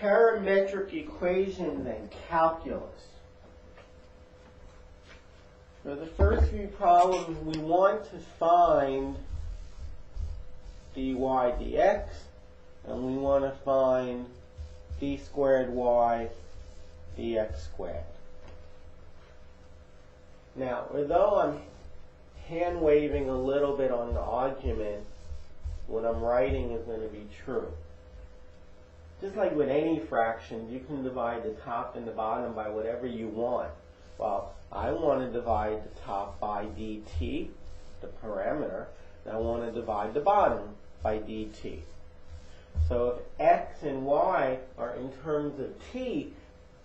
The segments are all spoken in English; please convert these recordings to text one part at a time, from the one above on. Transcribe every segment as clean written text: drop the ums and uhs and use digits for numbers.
parametric equations and calculus. For the first few problems, we want to find dy dx, and we want to find d squared y dx squared. Now, although I'm hand waving a little bit on the argument, what I'm writing is going to be true. Just like with any fraction, you can divide the top and the bottom by whatever you want. Well, I want to divide the top by dt, the parameter, and I want to divide the bottom by dt. So if x and y are in terms of t,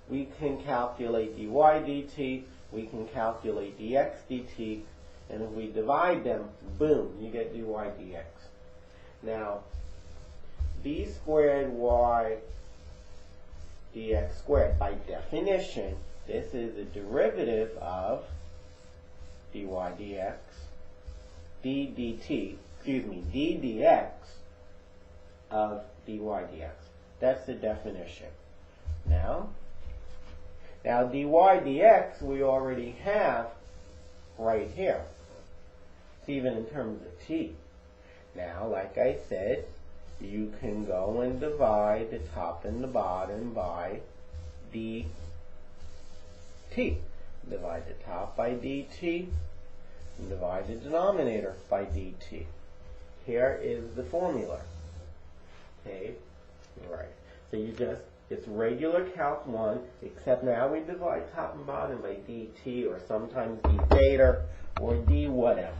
we can calculate dy dt, we can calculate dx dt, and if we divide them, boom, you get dy dx. Now, d squared y dx squared, by definition, this is a derivative of dy dx, d dx of dy dx. That's the definition. Now dy dx we already have right here. It's even in terms of t. Now, like I said, you can go and divide the top and the bottom by dt. Divide the top by dt, and divide the denominator by dt. Here is the formula. Okay, right. So it's regular calc 1, except now we divide top and bottom by dt, or sometimes d theta, or d whatever.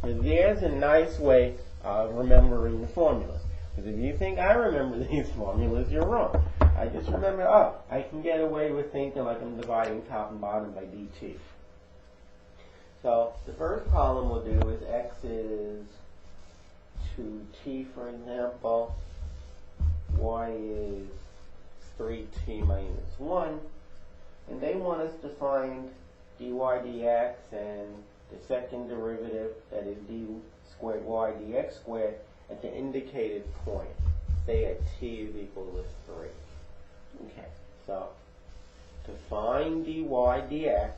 So there's a nice way of remembering the formulas. Because if you think I remember these formulas, you're wrong. I just remember, oh, I can get away with thinking like I'm dividing top and bottom by dt. So the first column we'll do is x is 2t, for example. Y is 3t minus 1. And they want us to find dy dx and the second derivative, that is d squared y dx squared, at the indicated point, say at t is equal to 3. Okay, so to find dy dx,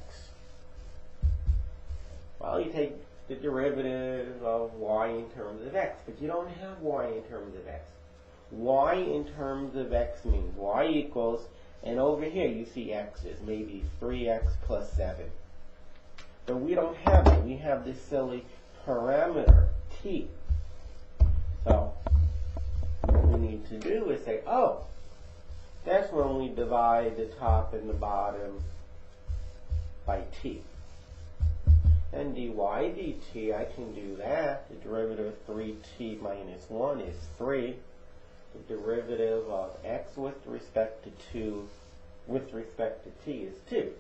well, you take the derivative of y in terms of x, but you don't have y in terms of x. Y in terms of x means y equals, and over here you see x is maybe 3x plus 7. But we don't have that. We have this silly parameter, t. So what we need to do is say, oh, that's when we divide the top and the bottom by t. And dy dt, I can do that. The derivative of 3t minus 1 is 3. The derivative of x with respect to t is 2.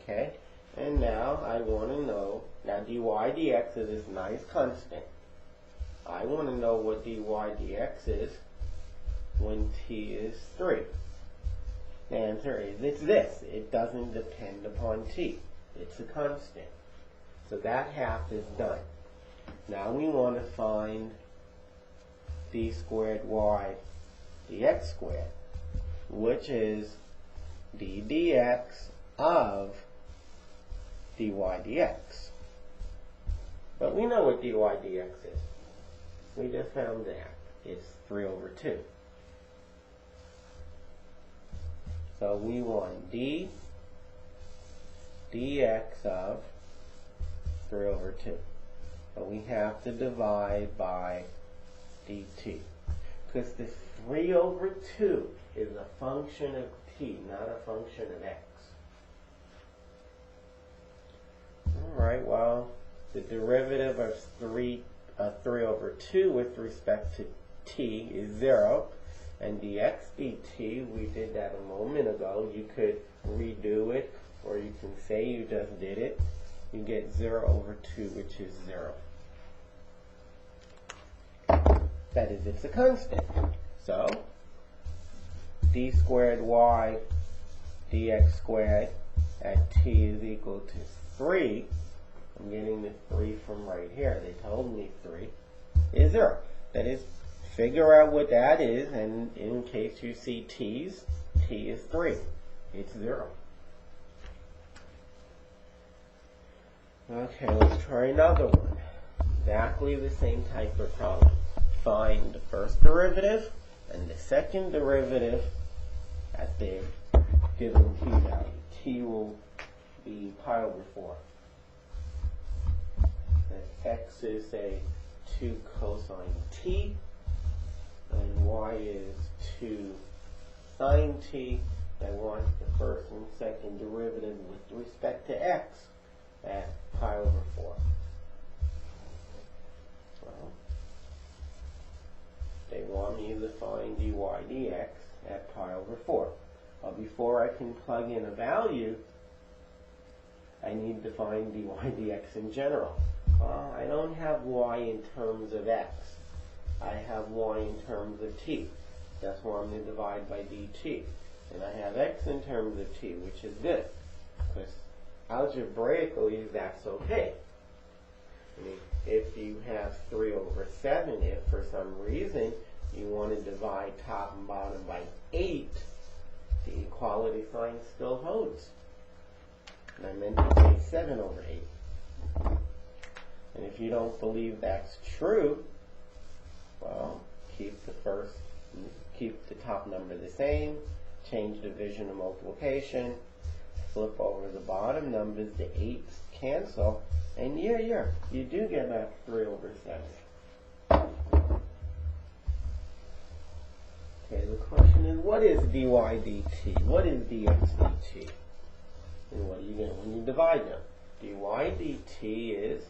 Okay? And now I want to know, now dy dx is this nice constant. I want to know what dy dx is when t is 3. The answer is it's this. It doesn't depend upon t. It's a constant. So that half is done. Now we want to find d squared y dx squared, which is d dx of dy dx. But we know what dy dx is. We just found that. It's 3 over 2. So we want d dx of 3 over 2. So we have to divide by dt. Because the 3 over 2 is a function of t, not a function of x. Alright, well, the derivative of 3 over 2 with respect to t is 0. And dx dt, we did that a moment ago. You could redo it, or you can say you just did it. You get 0 over 2, which is 0. That is, it's a constant. So, d squared y dx squared at t is equal to 3. I'm getting the 3 from right here. They told me 3 is 0. That is, figure out what that is, and in case you see t's, t is 3. It's 0. Okay, let's try another one. Exactly the same type of problem. Find the first derivative and the second derivative at the given t value. T will be pi over 4. And x is, say, 2 cosine t, and y is 2 sine t. I want the first and second derivative with respect to x at pi over 4. Well, they want me to find dy dx at pi over 4. Well, before I can plug in a value, I need to find dy dx in general. I don't have y in terms of x. I have y in terms of t. That's why I'm going to divide by dt. And I have x in terms of t, which is good, because algebraically that's okay. I mean, if you have 3 over 7, if for some reason you want to divide top and bottom by 8, the equality sign still holds. And I meant to say 7 over 8. And if you don't believe that's true, well, keep the top number the same, change division to multiplication, flip over the bottom numbers, the 8s cancel, and you do get back 3 over 7. Okay, the question is, what is dy dt? What is dx dt? And what are you going to when you divide them? dy dt is,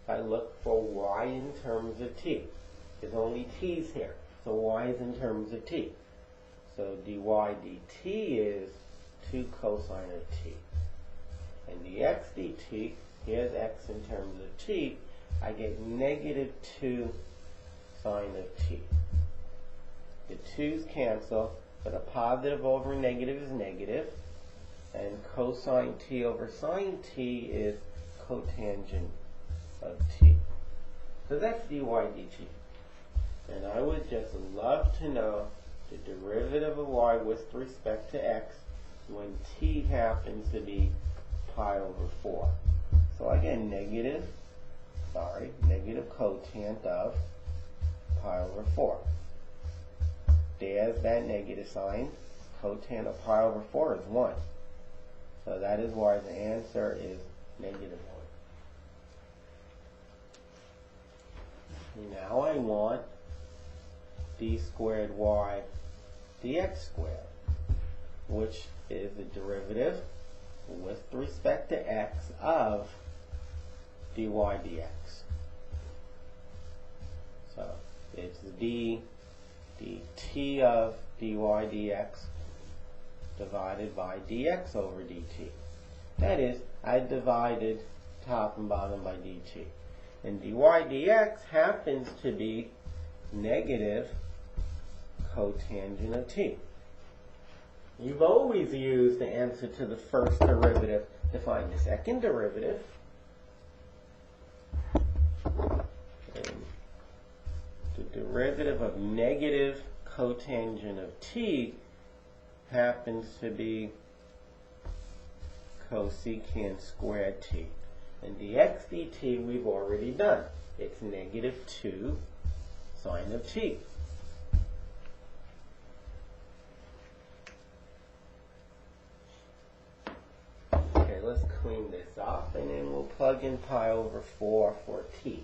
if I look for y in terms of t, there's only t's here, so y is in terms of t. So dy dt is 2 cosine of t. And dx dt, here's x in terms of t, I get negative 2 sine of t. The 2's cancel, but a positive over negative is negative, and cosine t over sine t is cotangent of t. So that's dy dt. And I would just love to know the derivative of y with respect to x when t happens to be pi over 4. So I get negative cotant of pi over 4. There's that negative sign. Cotant of pi over 4 is 1. So that is why the answer is negative 1. Now I want d squared y dx squared, which is the derivative with respect to x of dy dx. So it's dt of dy dx divided by dx over dt. That is, I divided top and bottom by dt. And dy dx happens to be negative cotangent of t. You've always used the answer to the first derivative to find the second derivative. And the derivative of negative cotangent of t happens to be cosecant squared t. And dx dt we've already done. It's negative 2 sine of t. Okay, let's clean this up, and then we'll plug in pi over 4 for t.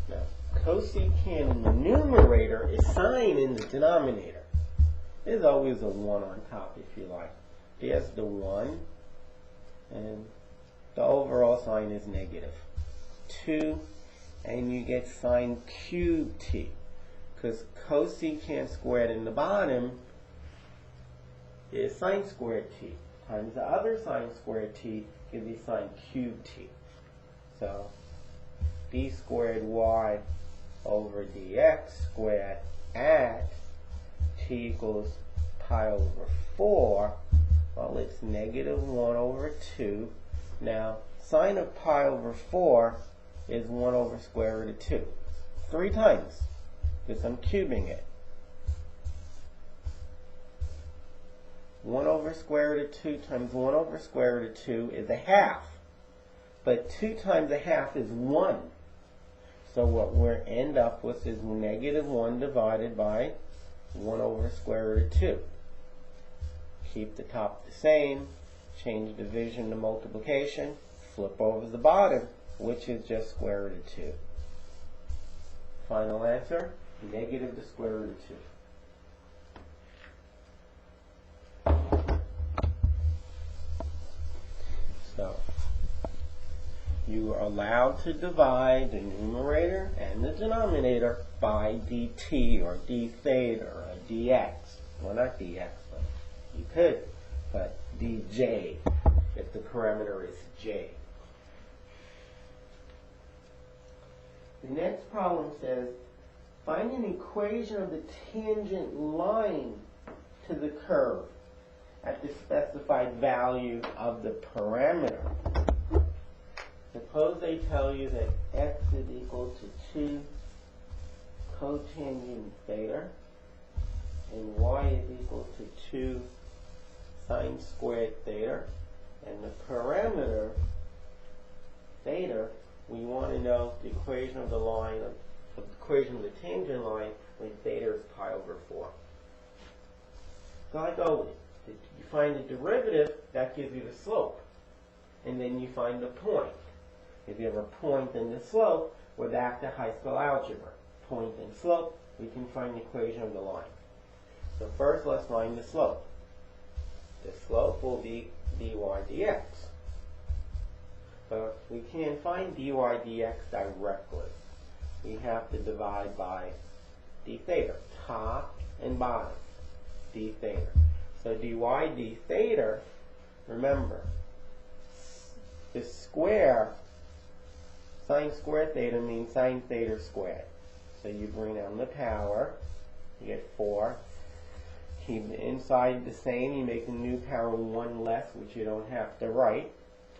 Now, cosecant in the numerator is sine in the denominator. There's always a 1 on top if you like. There's the 1, and the overall sign is negative 2, and you get sine cubed t, because cosecant squared in the bottom is sine squared t, times the other sine squared t gives you sine cubed t. So d squared y over dx squared at t equals pi over 4. Well, it's negative 1 over 2. Now, sine of pi over 4 is 1 over square root of 2. 3 times, because I'm cubing it. 1 over square root of 2 times 1 over square root of 2 is a half. But 2 times a half is 1. So what we'll end up with is negative 1 divided by 1 over square root of 2. Keep the top the same, change division to multiplication, flip over the bottom, which is just square root of 2. Final answer, negative the square root of 2. So, you are allowed to divide the numerator and the denominator by dt or d theta or dx. Well, not dx, but you could, but dj if the parameter is j. The next problem says, find an equation of the tangent line to the curve at the specified value of the parameter. Suppose they tell you that x is equal to 2 cotangent theta and y is equal to 2 sine squared theta, and the parameter theta, we want to know the equation of the line of the equation of the tangent line when theta is pi over 4. So like always, you find the derivative, that gives you the slope, and then you find the point. If you have a point and the slope, we're back to high school algebra. Point and slope, we can find the equation of the line. So first let's find the slope. The slope will be dy dx. But we can't find dy dx directly. We have to divide by d theta, top and bottom, d theta. So dy d theta, remember, the square, sine squared theta means sine theta squared. So you bring down the power, you get 4. Keep the inside the same, you make the new power 1 less, which you don't have to write,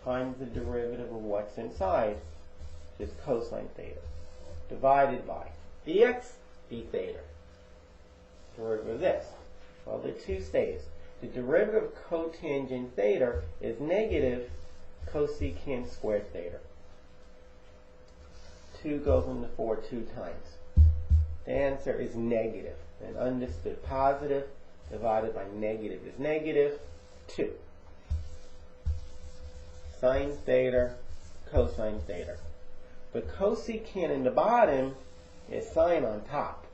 times the derivative of what's inside, which is cosine theta, divided by dx d theta. Derivative of this. Well, the 2 stays. The derivative of cotangent theta is negative cosecant squared theta. 2 goes into 4 2 times. The answer is negative. And understood, positive divided by negative is negative 2. Sine theta, cosine theta. The cosecant in the bottom is sine on top.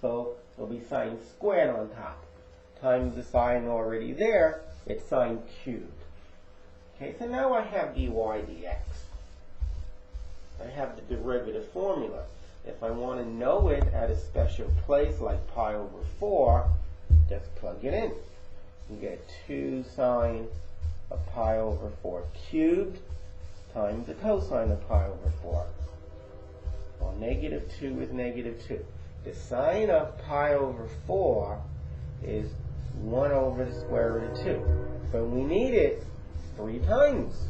So it'll be sine squared on top. Times the sine already there, it's sine cubed. Okay, so now I have dy dx. I have the derivative formula. If I want to know it at a special place like pi over 4, just plug it in. You get 2 sine of pi over 4 cubed times the cosine of pi over 4. Well, negative 2 is negative 2. The sine of pi over 4 is 1 over the square root of 2. So we need it 3 times.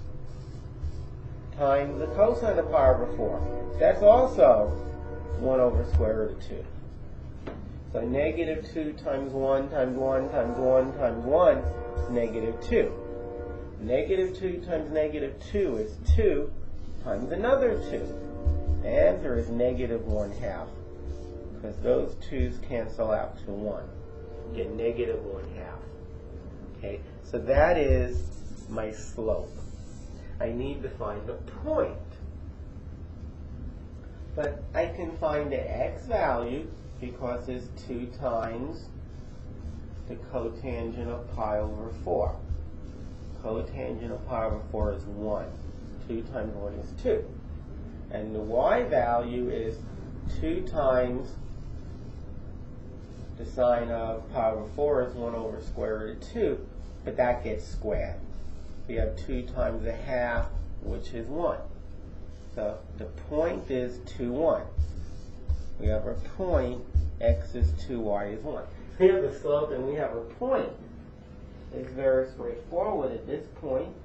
Times the cosine of pi over 4. That's also 1 over square root of 2. So negative 2 times 1 times 1 times 1 times 1 is negative 2. Negative 2 times negative 2 is 2 times another 2. The answer is negative 1/2. Because those 2's cancel out to 1. You get negative 1/2. Okay, so that is my slope. I need to find the point. But I can find the x value because it's 2 times the cotangent of pi over 4. Cotangent of pi over 4 is 1. 2 times 1 is 2. And the y value is 2 times the sine of pi over 4 is 1 over square root of 2, but that gets squared. We have 2 times 1/2, which is 1. So the point is 2, 1. We have a point, x is 2, y is 1. We have a slope and we have a point. It's very straightforward at this point.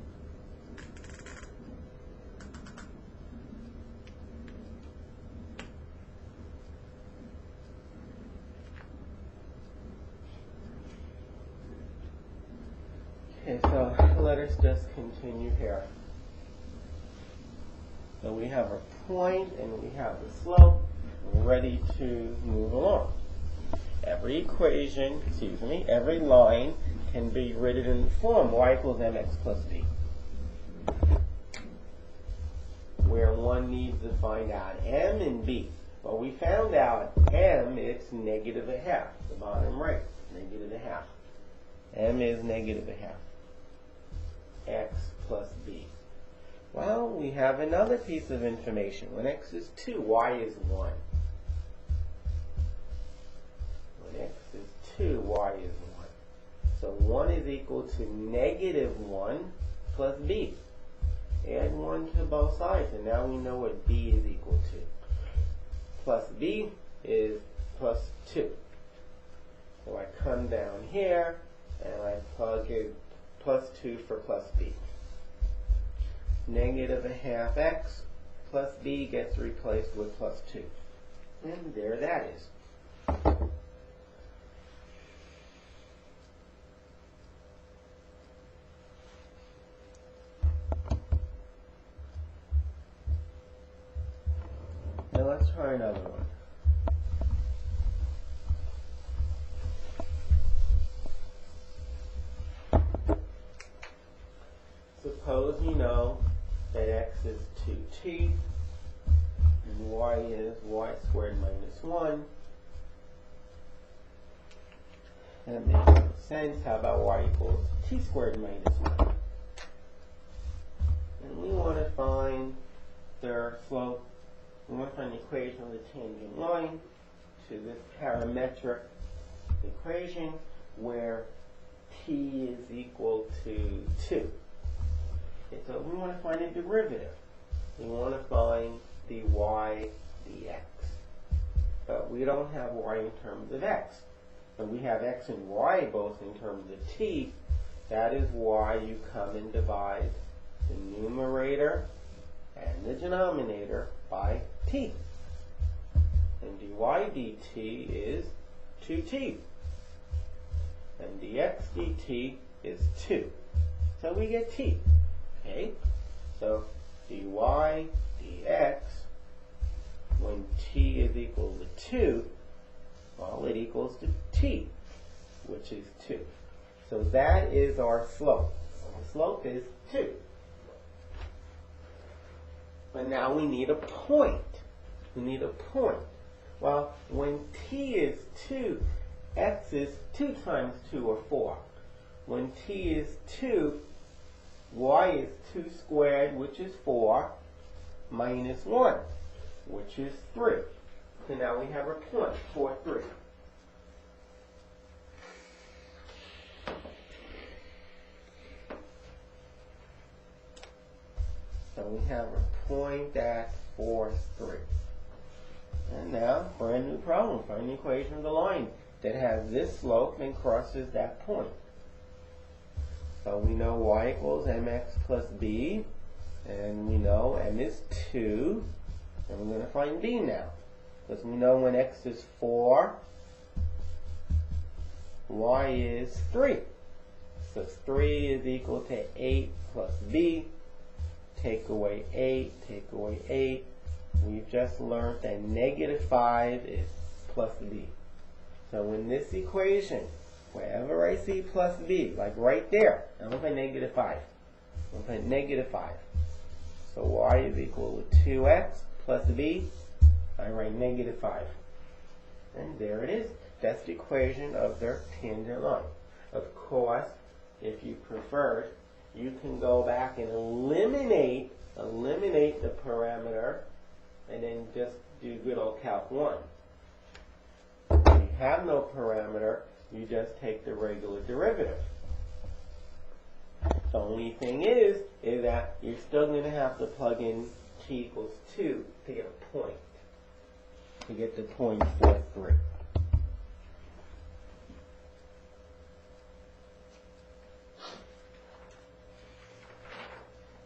Okay, so let us just continue here. So we have our point and we have the slope. We're ready to move along. Every equation, every line can be written in the form y equals mx plus b, where one needs to find out m and b. Well, we found out m, it's negative a half, the bottom right, negative a half. M is negative a half, x plus b. Well, we have another piece of information. When x is 2, y is 1. When x is 2, y is 1. So 1 is equal to negative 1 plus b. Add 1 to both sides, and now we know what b is equal to. Plus b is plus 2. So I come down here, and I plug in plus 2 for plus b. Negative a half x plus b gets replaced with plus 2. And there that is. Now let's try another one. Suppose you know that x is 2t and y is y squared minus 1. That makes sense. How about y equals t squared minus 1? And we want to find their slope. We want to find the equation of the tangent line to this parametric equation where t is equal to 2. Okay, so we want to find a derivative. We want to find the y dx. But we don't have y in terms of x. So we have x and y both in terms of t. That is why you come and divide the numerator and the denominator by t. And dy dt is 2t. And dx dt is 2. So we get t. Okay? So dy dx, when t is equal to 2, well, it equals to t, which is 2. So that is our slope. The slope is 2. But now we need a point. We need a point. Well, when t is 2, x is 2 times 2, or 4. When t is 2, y is 2 squared, which is 4, minus 1, which is 3. So now we have our point, 4, 3. So we have a point at 4, 3. And now, brand new problem. Find the equation of the line that has this slope and crosses that point. So we know y equals mx plus b, and we know m is 2, and we're going to find b now. Because we know when x is 4, y is 3. So 3 is equal to 8 plus b. Take away 8, take away 8. We've just learned that negative 5 is plus b. So in this equation, wherever I see plus b, like right there, I'm going to put negative 5. I'm going to put negative 5. So y is equal to 2x plus b. I write negative 5. And there it is. That's the equation of their tangent line. Of course, if you prefer, you can go back and eliminate the parameter and then just do good old calc 1. If you have no parameter, you just take the regular derivative. The only thing is that you're still going to have to plug in t equals 2 to get a point. To get the point 4, 3.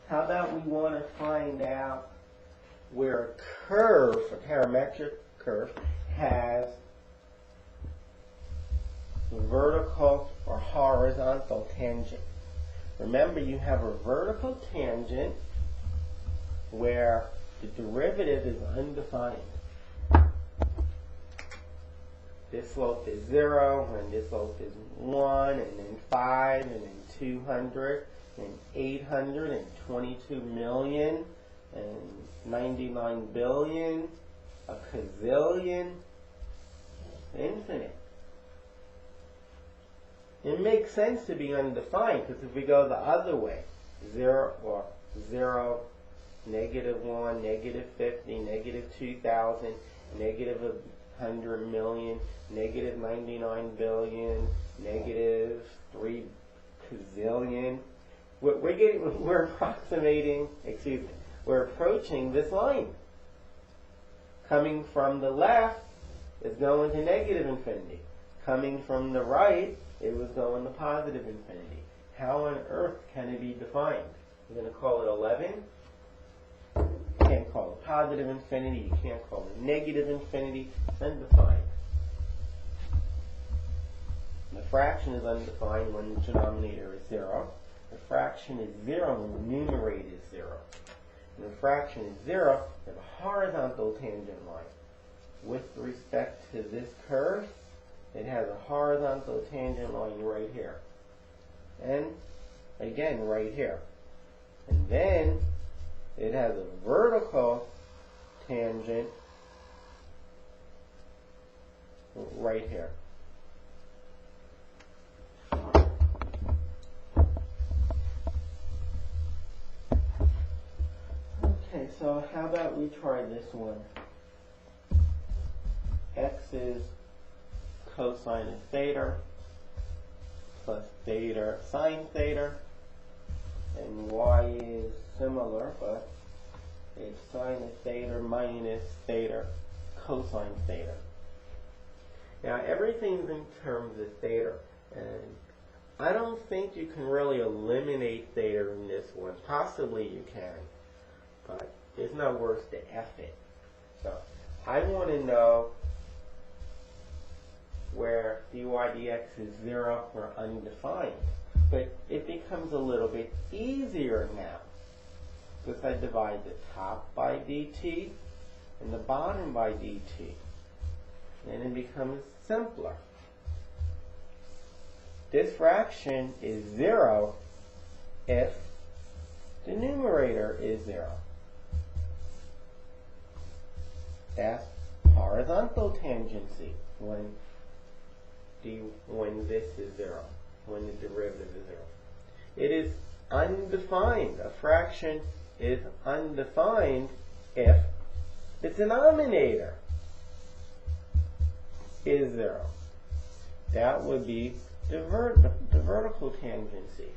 How about we want to find out where a curve, a parametric curve, has vertical or horizontal tangent. remember you have a vertical tangent where the derivative is undefined. This slope is 0, and this slope is 1, and then 5, and then 200, and 822 million, and 99 billion, a gazillion, infinite. It makes sense to be undefined, because if we go the other way, 0, or 0, negative 1, negative 50, negative 2,000, negative 100 million, negative 99 billion, negative 3 gazillion. We're approximating, excuse me, we're approaching this line. Coming from the left is going to negative infinity. Coming from the right, it was going to positive infinity. How on earth can it be defined? You're going to call it 11? You can't call it positive infinity. You can't call it negative infinity. It's undefined. The fraction is undefined when the denominator is 0. The fraction is 0 when the numerator is 0. When the fraction is 0, you have a horizontal tangent line. With respect to this curve, it has a horizontal tangent line right here. And again, right here. And then it has a vertical tangent right here. Okay, so how about we try this one? X is cosine of theta plus theta sine theta, and y is similar, but it's sine of theta minus theta cosine theta. Now everything's in terms of theta, and I don't think you can really eliminate theta in this one. Possibly you can, but it's not worth the effort. So I want to know where dy dx is 0 or undefined. But it becomes a little bit easier now, because I divide the top by dt and the bottom by dt. And it becomes simpler. This fraction is 0 if the numerator is 0. That's horizontal tangency when this is 0, when the derivative is 0. It is undefined. A fraction is undefined if the denominator is 0. That would be the vertical tangency.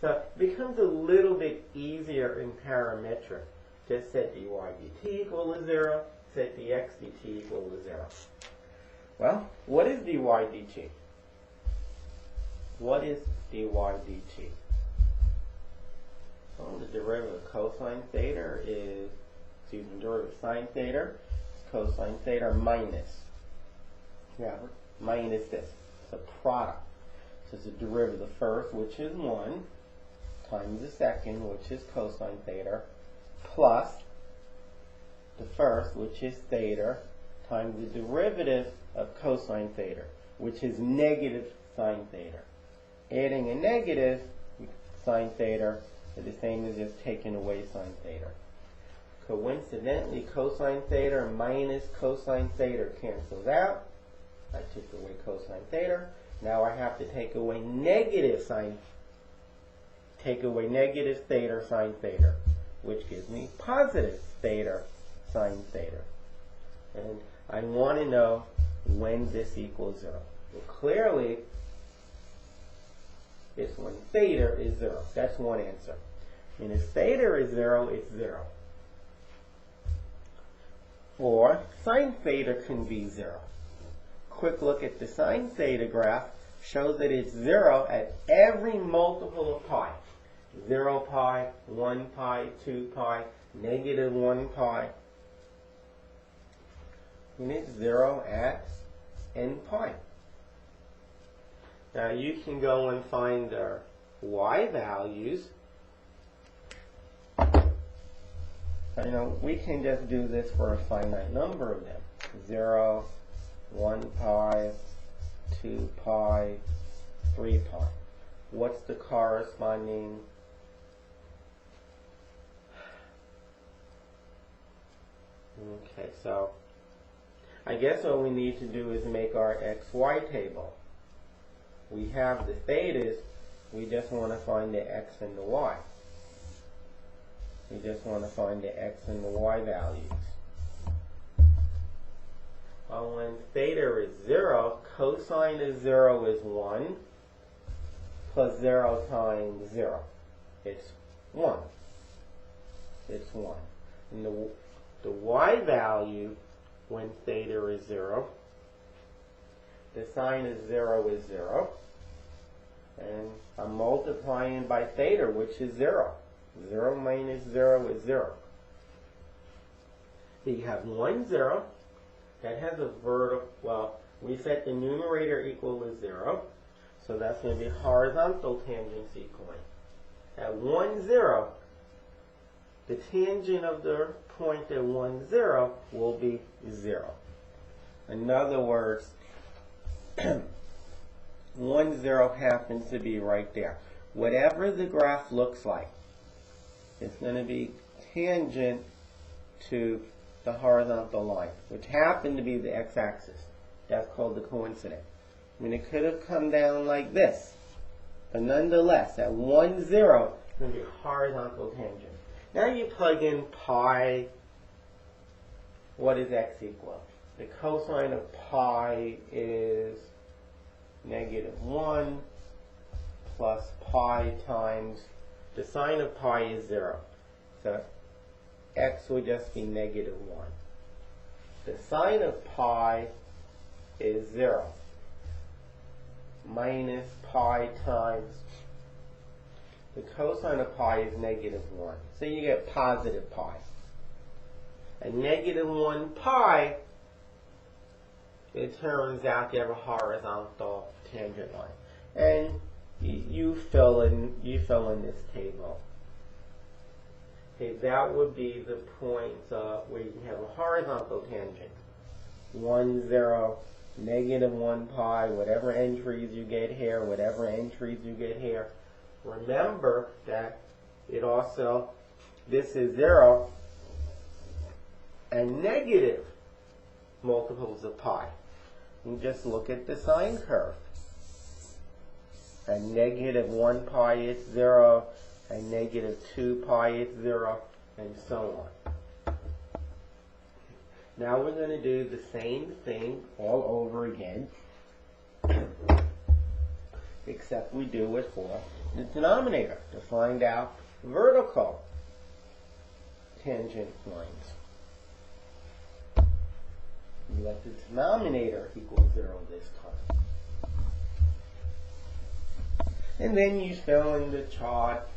So it becomes a little bit easier in parametric. Just set dy dt equal to 0, set dx dt equal to 0. Well, what is dy dt? What is dy dt? Well, the derivative of cosine theta is, excuse me, derivative of sine theta is cosine theta minus. Yeah, minus this. It's a product. So it's a derivative of the first, which is 1, times the second, which is cosine theta, plus the first, which is theta, times the derivative of cosine theta, which is negative sine theta. Adding a negative sine theta is the same as just taking away sine theta. Coincidentally, cosine theta minus cosine theta cancels out. I took away cosine theta. Now I have to take away negative theta sine theta, which gives me positive theta sine theta. And I want to know when this equals 0. Well, clearly, it's when theta is 0. That's one answer. And if theta is 0, it's 0. Or sine theta can be 0. Quick look at the sine theta graph shows that it's 0 at every multiple of pi. 0 pi, 1 pi, 2 pi, negative 1 pi. And it's 0 at n pi. Now you can go and find y values, we can just do this for a finite number of them. 0, 1 pi, 2 pi, 3 pi. What's the corresponding Okay, so I guess what we need to do is make our XY table. We have the thetas, we just want to find the X and the Y. We just want to find the X and the Y values. Well, when theta is 0, cosine of 0 is 1, plus 0 times 0. It's 1. It's 1. And the Y value, when theta is 0, the sine of 0 is 0, and I'm multiplying by theta, which is 0. 0 minus 0 is 0. So you have 1, 0. That has a vertical, well, we set the numerator equal to 0, so that's going to be horizontal tangency point. At 1, 0, the tangent of the point at 1, 0 will be 0. In other words, 1, 0 happens to be right there. Whatever the graph looks like, it's going to be tangent to the horizontal line, which happened to be the x-axis. That's called the coincident. I mean, it could have come down like this, but nonetheless, at 1, 0, it's going to be a horizontal tangent. Now you plug in pi. What is x equal? The cosine of pi is -1 plus pi times the sine of pi is 0. So x would just be -1. The sine of pi is 0 minus pi times the cosine of pi is -1. So you get positive pi. And -1 pi, it turns out you have a horizontal tangent line. And you fill in this table. Okay, that would be the points where you have a horizontal tangent. 1, 0, -1 pi, whatever entries you get here, whatever entries you get here. Remember that it also, this is 0 and negative multiples of pi. You just look at the sine curve. And -1 pi is 0, and -2 pi is 0, and so on. Now we're going to do the same thing all over again, except we do it for the denominator to find out vertical tangent lines. You let the denominator equal 0 this time. And then you fill in the chart.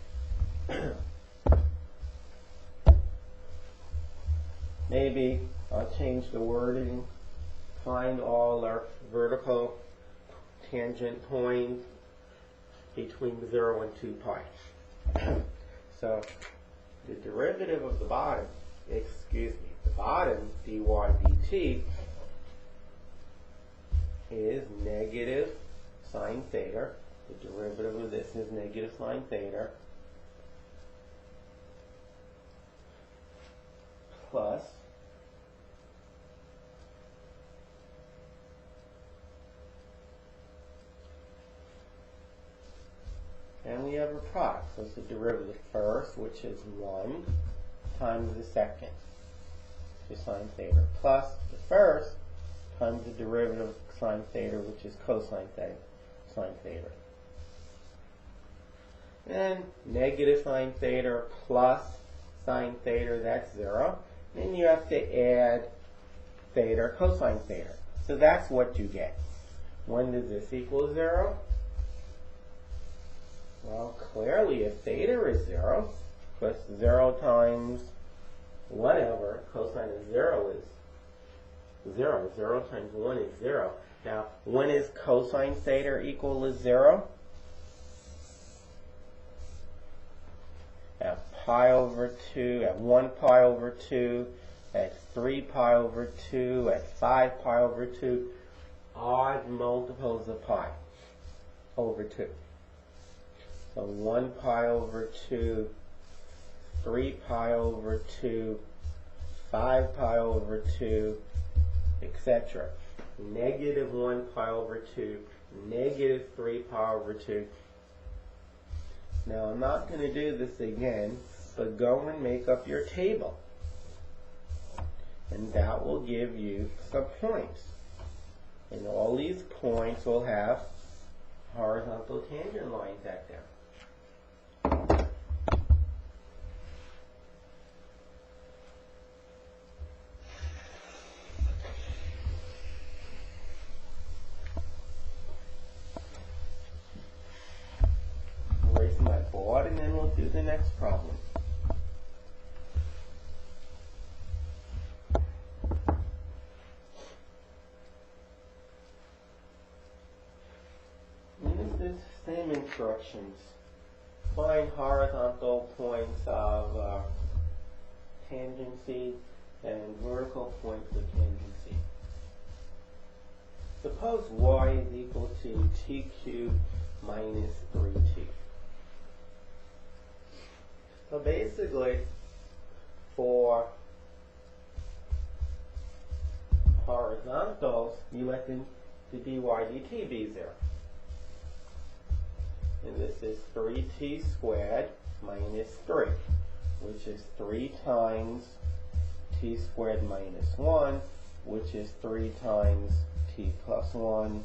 Maybe I'll change the wording. Find all our vertical tangent points between 0 and 2 pi. So the derivative of the bottom, the bottom dy dt is negative sine theta. The derivative of this is negative sine theta plus and we have a product. So it's the derivative of the first, which is 1, times the second, which is sine theta, plus the first times the derivative of sine theta, which is cosine theta, sine theta. And negative sine theta plus sine theta, that's 0. Then you have to add theta, cosine theta. So that's what you get. When does this equal 0? Well, clearly if theta is 0, plus 0 times whatever, cosine of 0 is 0. 0 times 1 is 0. Now, when is cosine theta equal to 0? at pi over 2, at 1 pi over 2, at 3 pi over 2, at 5 pi over 2, odd multiples of pi over 2. So 1 pi over 2, 3 pi over 2, 5 pi over 2, etc. Negative 1 pi over 2, negative 3 pi over 2. Now I'm not going to do this again, but go and make up your table. And that will give you some points. And all these points will have horizontal tangent lines at them. Erase my board and then we'll do the next problem. Same instructions. Find horizontal points of tangency and vertical points of tangency. Suppose y is equal to t cubed minus 3t. So basically, for horizontals, you let the dy dt be 0. And this is 3t squared minus 3, which is 3 times t squared minus 1, which is 3 times t plus 1,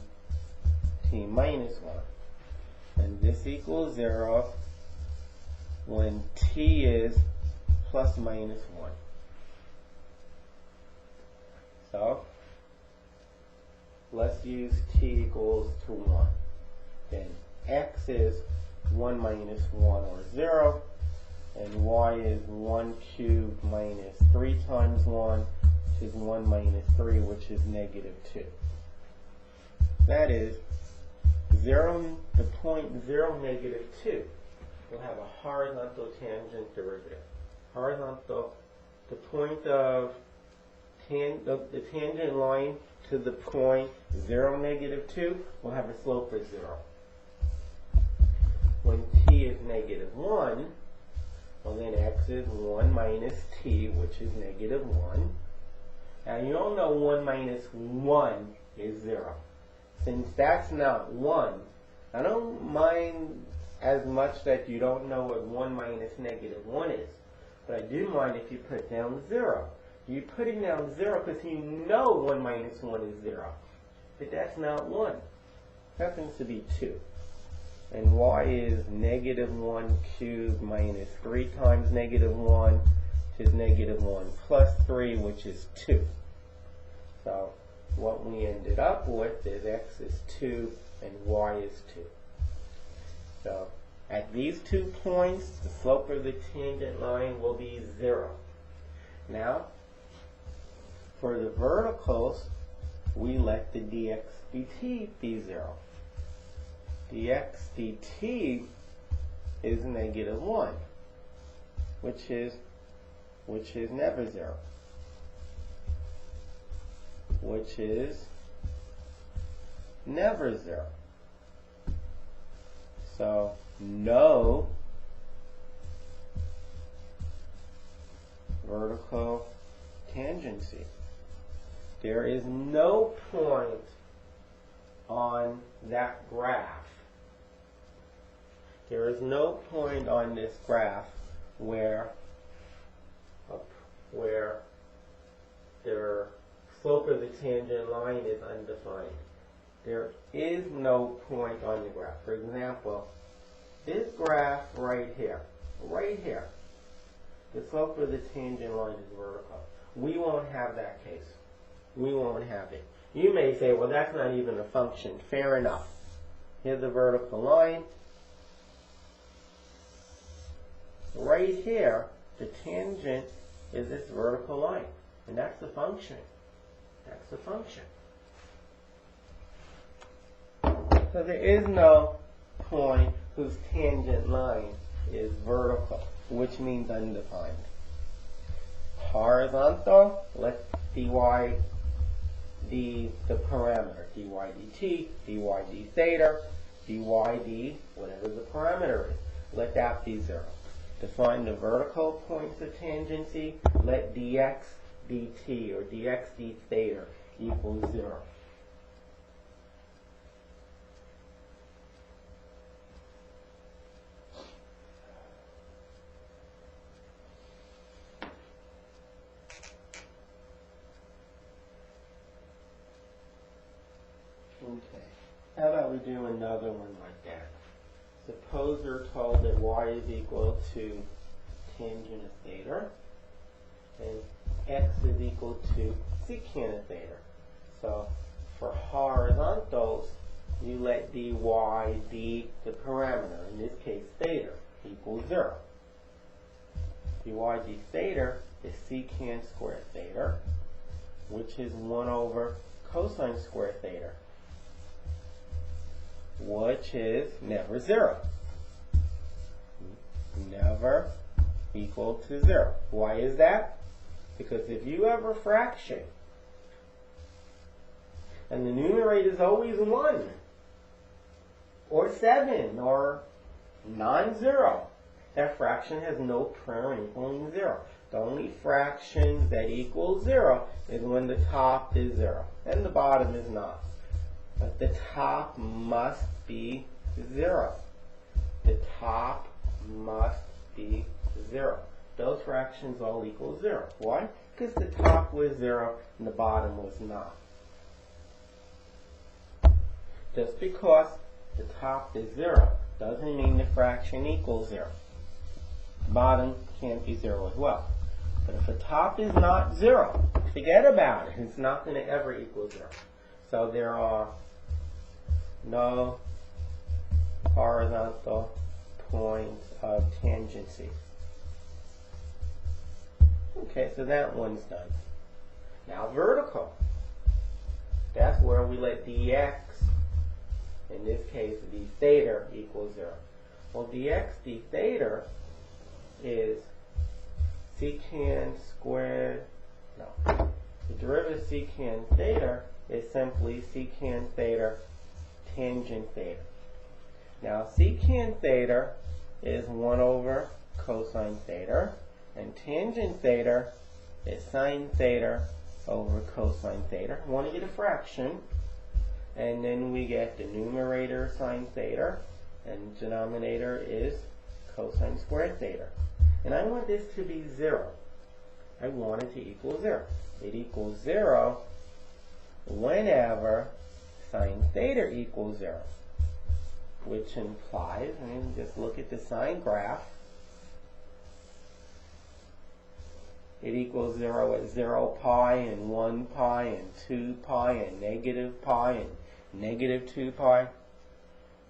t minus 1. And this equals 0 when t is plus minus 1. So, let's use t equals to 1. Then x is 1 minus 1 or 0, and y is 1 cubed minus 3 times 1, which is 1 minus 3, which is negative 2. That is, the point 0, negative 2 will have a horizontal tangent derivative. Horizontal, the point of the tangent line to the point 0, negative 2 will have a slope of 0. When t is negative 1, well then x is 1 minus t, which is negative 1. And you all know 1 minus 1 is 0. Since that's not 1, I don't mind as much that you don't know what 1 minus negative 1 is. But I do mind if you put down 0. You're putting down 0 because you know 1 minus 1 is 0. But that's not 1. It happens to be 2. And y is negative 1 cubed minus 3 times negative 1, which is negative 1 plus 3, which is 2. So what we ended up with is x is 2 and y is 2. So at these 2 points, the slope of the tangent line will be 0. Now, for the verticals, we let the dx dt be 0. Dx dt is negative 1, which is never 0, which is never 0. So no vertical tangency. There is no point on that graph. There is no point on this graph where the slope of the tangent line is undefined. There is no point on the graph. For example, this graph right here, the slope of the tangent line is vertical. We won't have that case. We won't have it. You may say, well, that's not even a function. Fair enough. Here's the vertical line. Right here, the tangent is this vertical line. And that's the function. That's the function. So there is no point whose tangent line is vertical. which means undefined. Horizontal, let dy d the parameter, dy dt, dy d theta, dy d whatever the parameter is. Let that be 0. To find the vertical points of tangency, let dx dt or dx d theta equals 0. Okay, how about we do another one like that? Suppose we're told that y is equal to tangent of theta, and x is equal to secant of theta. So for horizontals, you let dy d the parameter, in this case theta, equals 0. dy d theta is secant squared theta, which is 1 over cosine squared theta, which is never 0. Never equal to 0. Why is that? Because if you have a fraction and the numerator is always 1 or 7 or non-zero, that fraction has no term equaling 0. The only fractions that equal 0 is when the top is 0 and the bottom is not. But the top must be 0. The top must be 0. Those fractions all equal 0. Why? Because the top was 0 and the bottom was not. Just because the top is 0 doesn't mean the fraction equals 0. The bottom can't be 0 as well. But if the top is not 0, forget about it. It's not going to ever equal 0. So there are no horizontal points of tangency. Okay, so that one's done. Now vertical. That's where we let dx, in this case d theta, equals 0. Well, dx d theta is secant squared, no. The derivative of secant theta is simply secant theta tangent theta. Now secant theta is 1 over cosine theta, and tangent theta is sine theta over cosine theta. We want to get a fraction, and then we get the numerator sine theta, and denominator is cosine squared theta. And I want this to be 0. I want it to equal 0. It equals 0 whenever sine theta equals 0, which implies, I mean, just look at the sine graph, it equals 0 at 0 pi and 1 pi and 2 pi and negative pi and negative 2 pi.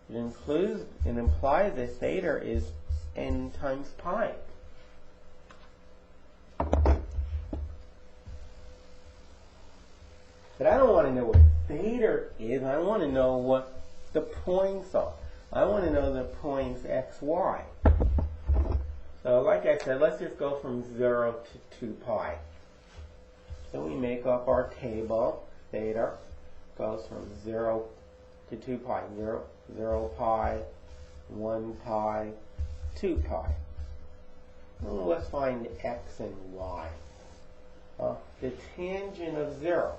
It implies that theta is n times pi. But I don't want to know what theta is. I want to know what the points are. I want to know the points x, y. So like I said, let's just go from 0 to 2 pi. So we make up our table. Theta goes from 0 to 2 pi. 0 pi, 1 pi, 2 pi. Well, let's find x and y. The tangent of 0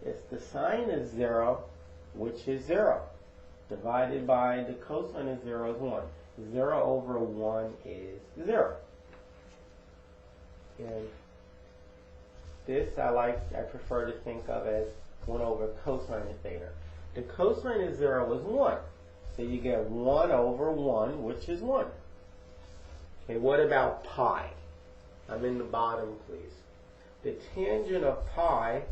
is the sine of 0, which is 0, divided by the cosine of 0 is 1. 0 over 1 is 0. And this I prefer to think of as 1 over cosine of theta. The cosine of 0 is 1. So you get 1 over 1, which is 1. Okay, what about pi? I'm in the bottom, please. The tangent of pi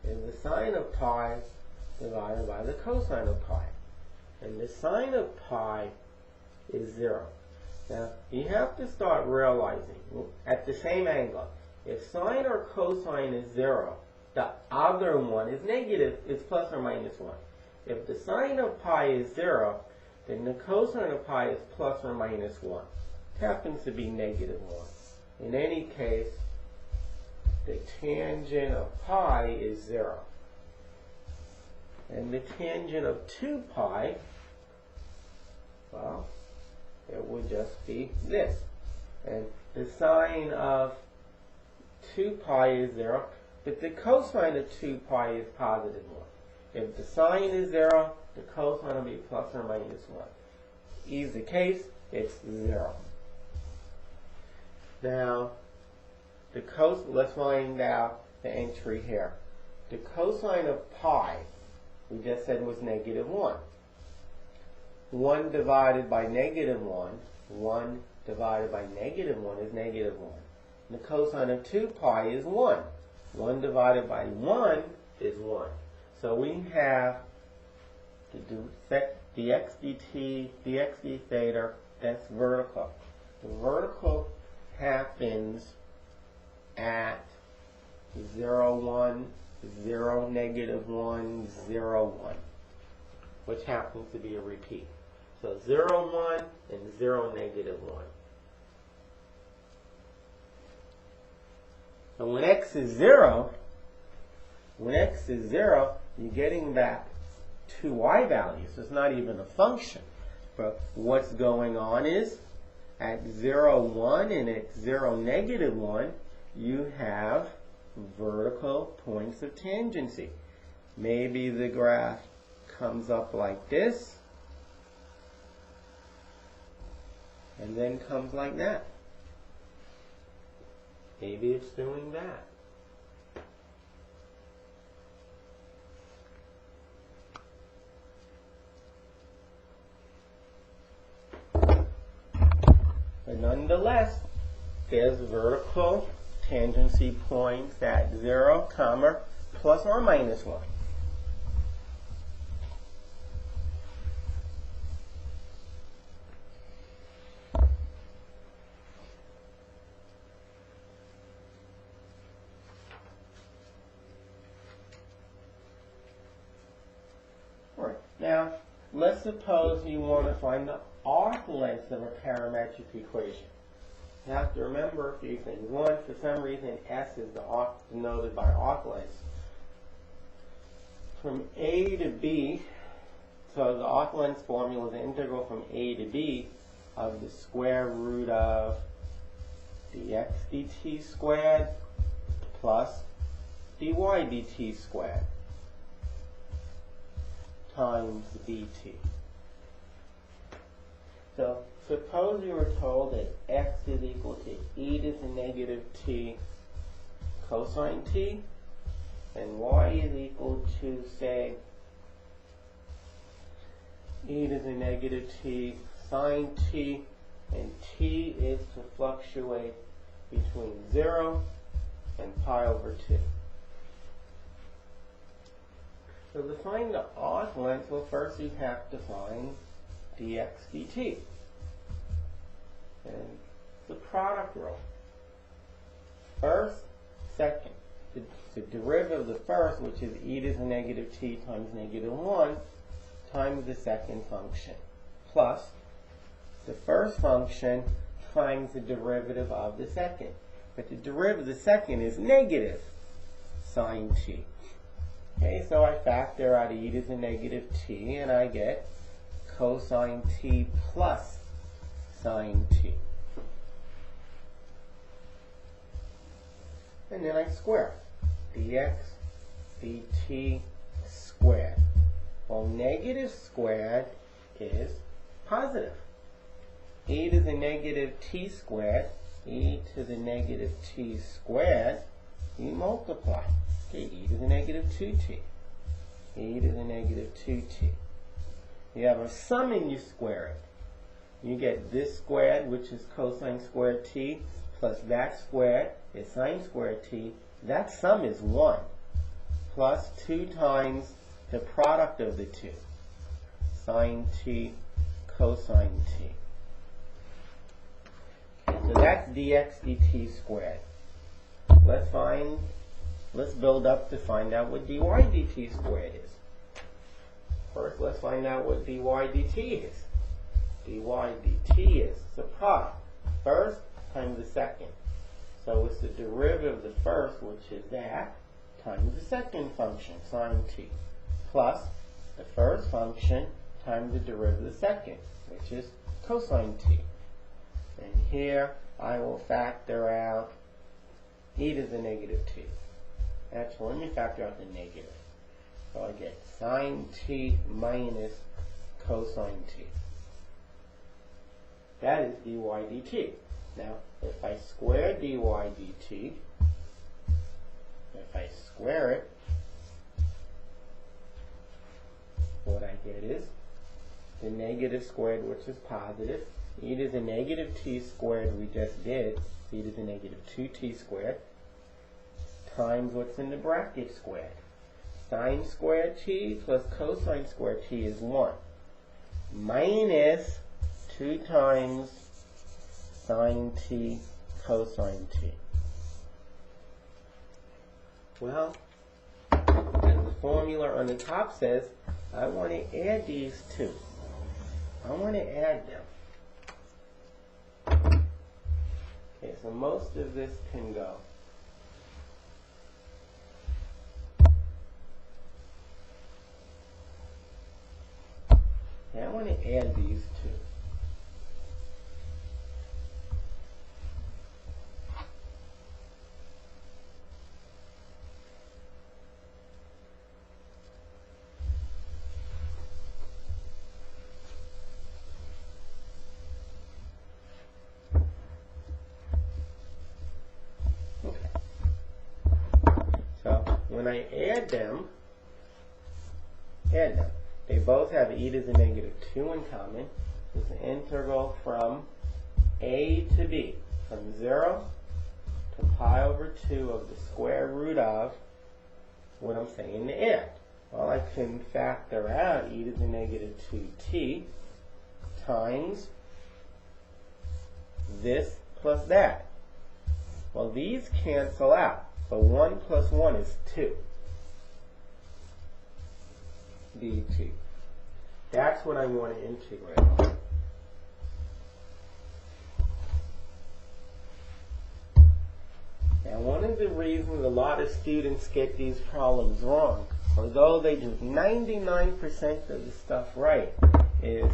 is the sine of pi divided by the cosine of pi. And the sine of pi is 0. Now, you have to start realizing, at the same angle, if sine or cosine is 0, the other one is negative, it's plus or minus 1. If the sine of pi is 0, then the cosine of pi is plus or minus 1. happens to be negative 1. In any case, the tangent of pi is 0. And the tangent of 2 pi, well, it would just be this. And the sine of 2 pi is 0, but the cosine of 2 pi is positive 1. If the sine is 0, the cosine will be plus or minus 1. Either case, it's 0. Now, let's find out the entry here. The cosine of pi, we just said, was negative 1. 1 divided by negative 1, 1 divided by negative 1 is negative 1. And the cosine of 2 pi is 1. 1 divided by 1 is 1. So we have to do dx dt, dx d theta, that's vertical. The vertical happens at 0, 1, 0, negative 1, 0, 1, which happens to be a repeat. So 0, 1, and 0, negative 1. So when x is 0, you're getting back 2 y values. It's not even a function. But what's going on is, at 0, 1 and at 0, negative 1, you have vertical points of tangency. Maybe the graph comes up like this, and then comes like that. Maybe it's doing that. But nonetheless, there's vertical tangency points at 0, comma, plus or minus 1. Now, let's suppose you want to find the arc length of a parametric equation. You have to remember a few things. One, for some reason, S is the arc denoted by arc length. From A to B, so the arc length formula is the integral from A to B of the square root of dx dt squared plus dy dt squared times dt. So suppose you were told that x is equal to e to the negative t cosine t, and y is equal to, say, e to the negative t sine t, and t is to fluctuate between 0 and pi over 2. So to find the arc length, well, first you have to find dx dt. And the product rule. First, second. The derivative of the first, which is e to the negative t times negative 1, times the second function, plus the first function times the derivative of the second. But the derivative of the second is negative sine t. Okay, so I factor out e to the negative t, and I get cosine t plus sine t. And then I square dx dt squared. Well, negative squared is positive. E to the negative t squared, e to the negative t squared, you multiply. Okay, e to the negative 2t, e to the negative 2t. You have a sum and you square it. You get this squared, which is cosine squared t, plus that squared is sine squared t. That sum is 1, plus 2 times the product of the two, sine t cosine t. So that's dx dt squared. Let's build up to find out what dy dt squared is. First, let's find out what dy dt is. Dy dt is the product. first times the second. So it's the derivative of the first, which is that, times the second function, sine t, plus the first function times the derivative of the second, which is cosine t. And here I will factor out e to the negative t. Actually, let me factor out the negative. So I get sine t minus cosine t. That is dy dt. Now, if I square dy dt, if I square it, what I get is the negative squared, which is positive. E to the negative t squared we just did, e to the negative 2t squared, times what's in the bracket squared. Sine squared t plus cosine squared t is 1. Minus 2 times sine t cosine t. Well, as the formula on the top says, I want to add these two. I want to add them. Okay, so most of this can go. Okay, I want to add these two. When I add them, they both have e to the negative 2 in common. It's an integral from a to b, from 0 to pi over 2 of the square root of what I'm saying to add. Well, I can factor out e to the negative 2t times this plus that. Well, these cancel out. So 1 plus 1 is 2 dt. That's what I want to integrate. Now, one of the reasons a lot of students get these problems wrong, although they do 99% of the stuff right, is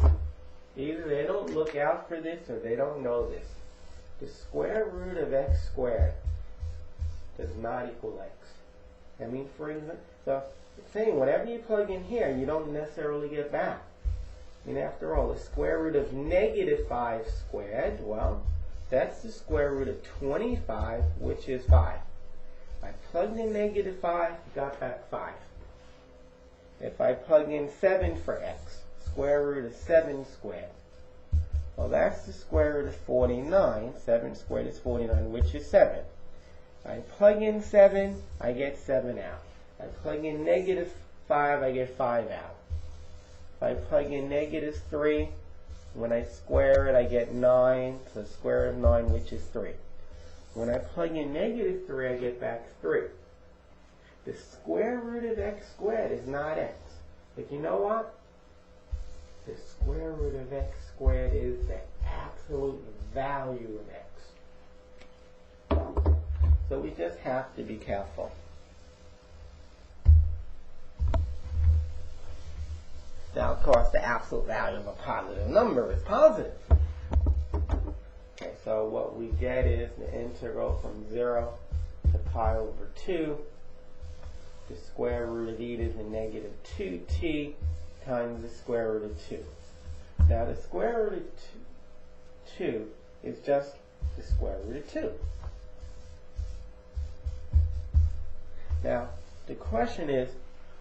either they don't look out for this or they don't know this. The square root of x squared does not equal x. I mean, for example, so it's saying whatever you plug in here, you don't necessarily get back. I mean, after all, the square root of negative 5 squared, well, that's the square root of 25, which is 5. If I plugged in negative 5, got back 5. If I plug in 7 for x, square root of 7 squared, well, that's the square root of 49. 7 squared is 49, which is 7. I plug in 7, I get 7 out. I plug in negative 5, I get 5 out. If I plug in negative 3, when I square it, I get 9, so the square root of 9, which is 3. When I plug in negative 3, I get back 3. The square root of x squared is not x. But you know what? The square root of x squared is the absolute value of x. So we just have to be careful. Now, of course, the absolute value of a positive number is positive. Okay, so what we get is the integral from 0 to pi over 2, the square root of e to the negative 2t times the square root of 2. Now, the square root of 2 is just the square root of 2. Now, the question is,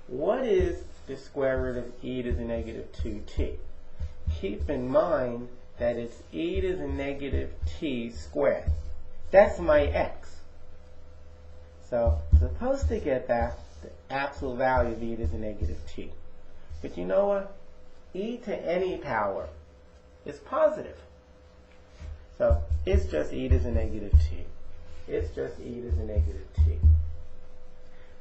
what is the square root of e to the negative 2t? Keep in mind that it's e to the negative t squared. That's my x. So, I'm supposed to get back the absolute value of e to the negative t. But you know what? E to any power is positive. So, it's just e to the negative t. It's just e to the negative t.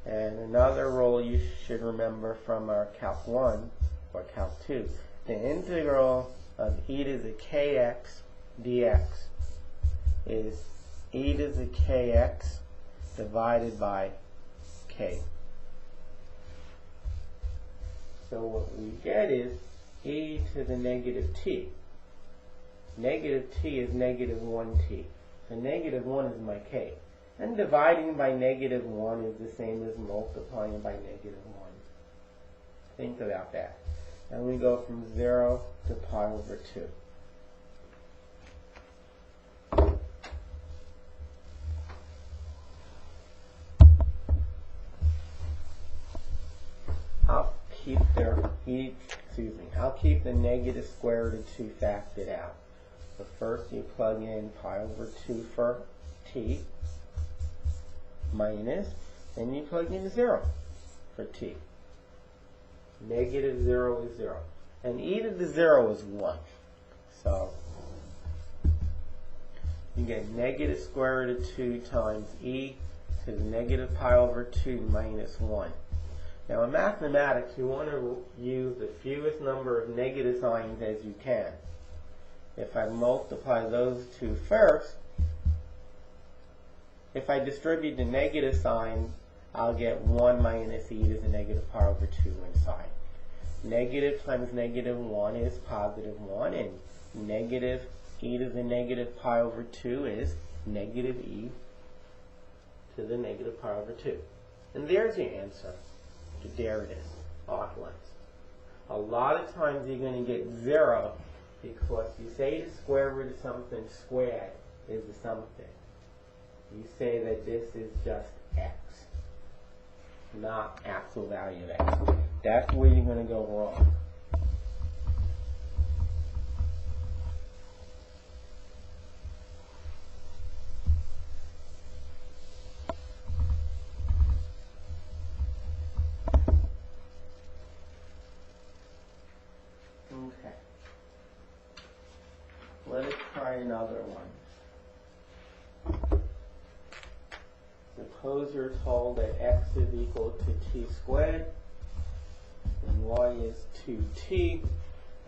And another rule you should remember from our Calc 1 or Calc 2, the integral of e to the kx dx is e to the kx divided by k. So what we get is e to the negative t. Negative t is negative 1t. So negative 1 is my k. And dividing by negative 1 is the same as multiplying by negative 1. Think about that. And we go from 0 to pi over 2. I'll keep the negative square root of 2 factored out. So first you plug in pi over 2 for t minus, then you plug in 0 for t. Negative 0 is 0. And e to the 0 is 1. So you get negative square root of 2 times e to the negative pi over 2 minus 1. Now in mathematics, you want to use the fewest number of negative signs as you can. If I multiply those two first, if I distribute the negative sign, I'll get 1 minus e to the negative pi over 2 inside. Negative times negative 1 is positive 1, and negative e to the negative pi over 2 is negative e to the negative pi over 2. And there's your answer. There it is, arc length. A lot of times you're going to get 0 because you say the square root of something squared is the something. You say that this is just x, not actual value of x. That's where you're going to go wrong. Okay. Let us try another one. Suppose you're told that x is equal to t squared and y is 2t,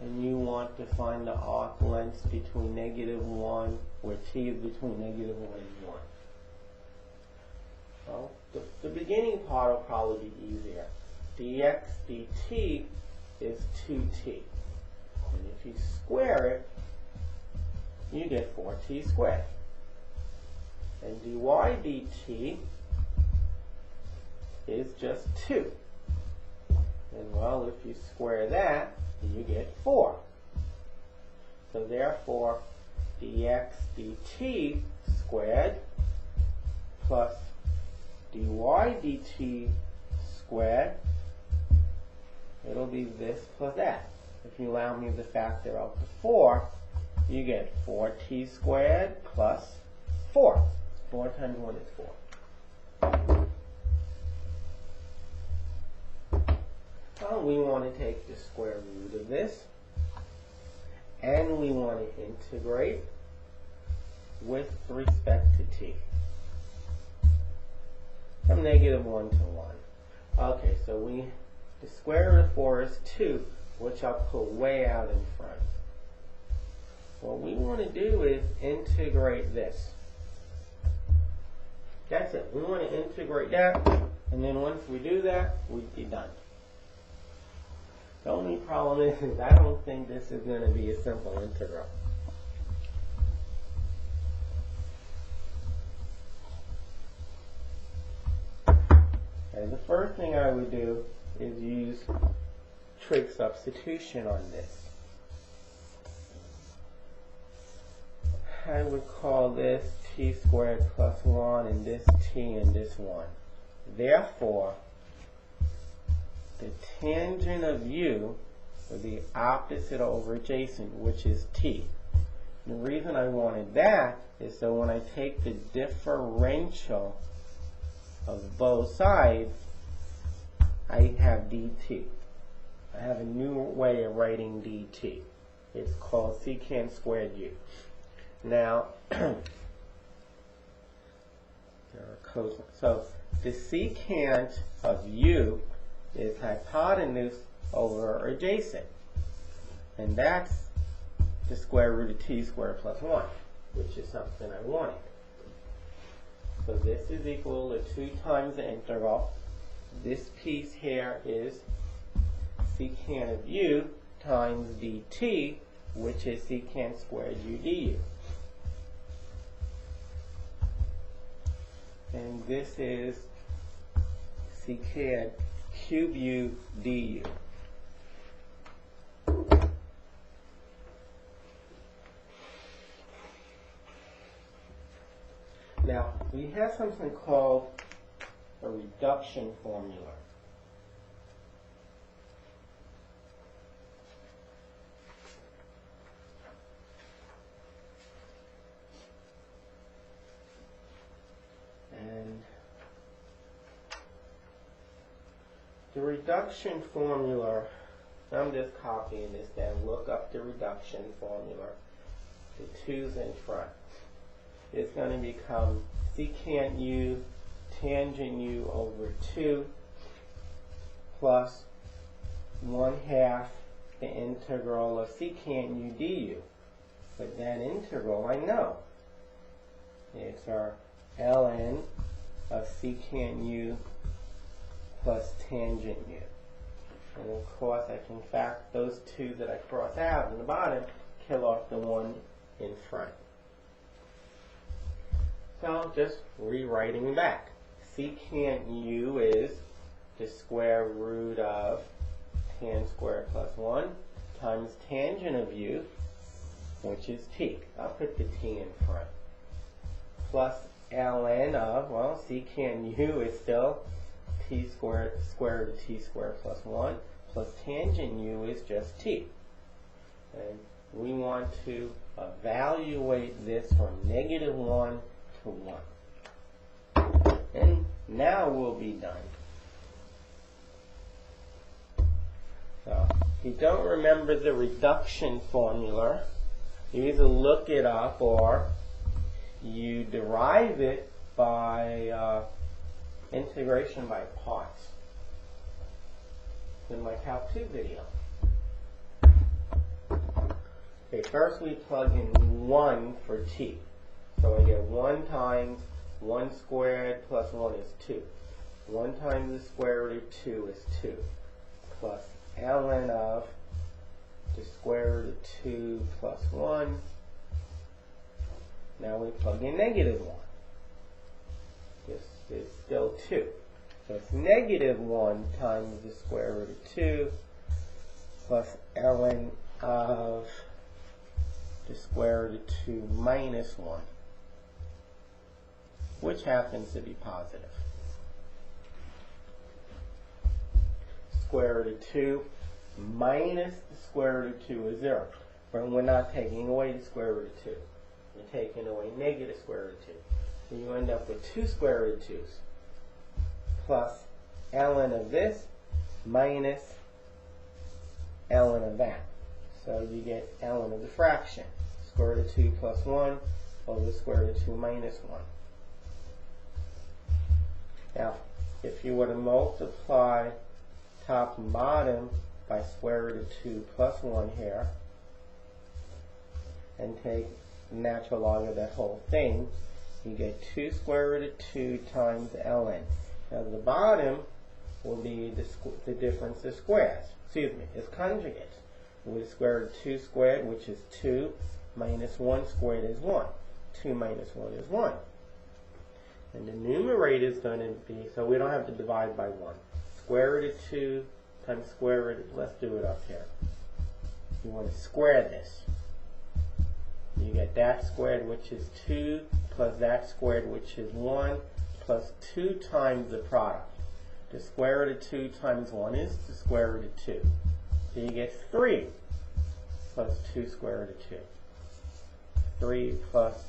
and you want to find the arc length between negative 1, where t is between negative 1 and 1. Well, the beginning part will probably be easier. dx dt is 2t. And if you square it, you get 4t squared. And dy dt is just 2. And well, if you square that, you get 4. So therefore, dx dt squared plus dy dt squared, it'll be this plus that. If you allow me to factor out the 4, you get 4t squared plus 4. 4 times 1 is 4. Well, we want to take the square root of this, and we want to integrate with respect to t. From negative 1 to 1. Okay, so the square root of 4 is 2, which I'll put way out in front. What we want to do is integrate this. That's it. We want to integrate that, and then once we do that, we'd be done. The only problem is I don't think this is going to be a simple integral. Okay, the first thing I would do is use trig substitution on this. I would call this t squared plus 1 and this t and this 1. Therefore, the tangent of u would be opposite over adjacent, which is t. The reason I wanted that is so when I take the differential of both sides, I have dt. I have a new way of writing dt. It's called secant squared u. Now, so the secant of u is hypotenuse over adjacent. And that's the square root of t squared plus 1. which is something I wanted. So this is equal to 2 times the integral. This piece here is secant of u times dt, which is secant squared u du. And this is secant cube u du. Now, we have something called a reduction formula. And the reduction formula, I'm just copying this down. Look up the reduction formula. The 2's in front. It's going to become secant u tangent u over 2 plus 1/2 the integral of secant u du. But that integral, I know. It's our ln of secant u plus tangent u. And of course I can factor those 2 that I cross out in the bottom, kill off the 1 in front. So just rewriting back. Secant u is the square root of tan squared plus 1 times tangent of u, which is t. I'll put the t in front. Plus ln of, well, secant u is still t squared, square root of t squared plus 1, plus tangent u is just t. And we want to evaluate this from -1 to 1. And now we'll be done. So, if you don't remember the reduction formula, you either look it up or you derive it by integration by parts in my Calc 2 video. Okay, first we plug in 1 for t. So I get 1 times 1 squared plus 1 is 2. 1 times the square root of 2 is 2. Plus ln of the square root of 2 plus 1. Now we plug in -1. This is still 2. So it's -1 times the square root of 2 plus ln of the square root of 2 minus 1, which happens to be positive. Square root of 2 minus the square root of 2 is 0. But we're not taking away the square root of 2. We're taking away negative square root of 2. So you end up with 2 square root of 2's plus ln of this minus ln of that. So you get ln of the fraction. Square root of 2 plus 1 over the square root of 2 minus 1. Now, if you were to multiply top and bottom by square root of 2 plus 1 here, and take the natural log of that whole thing, you get 2 square root of 2 times ln. Now the bottom will be the difference of squares. Excuse me, it's conjugates. With square root of 2 squared, which is 2, minus 1 squared is 1. 2 minus 1 is 1. And the numerator is going to be, so we don't have to divide by 1. Square root of 2 times square root of, let's do it up here. You want to square this. You get that squared, which is 2, plus that squared, which is 1, plus 2 times the product. The square root of 2 times 1 is the square root of 2. So you get 3 plus 2 square root of 2. 3 plus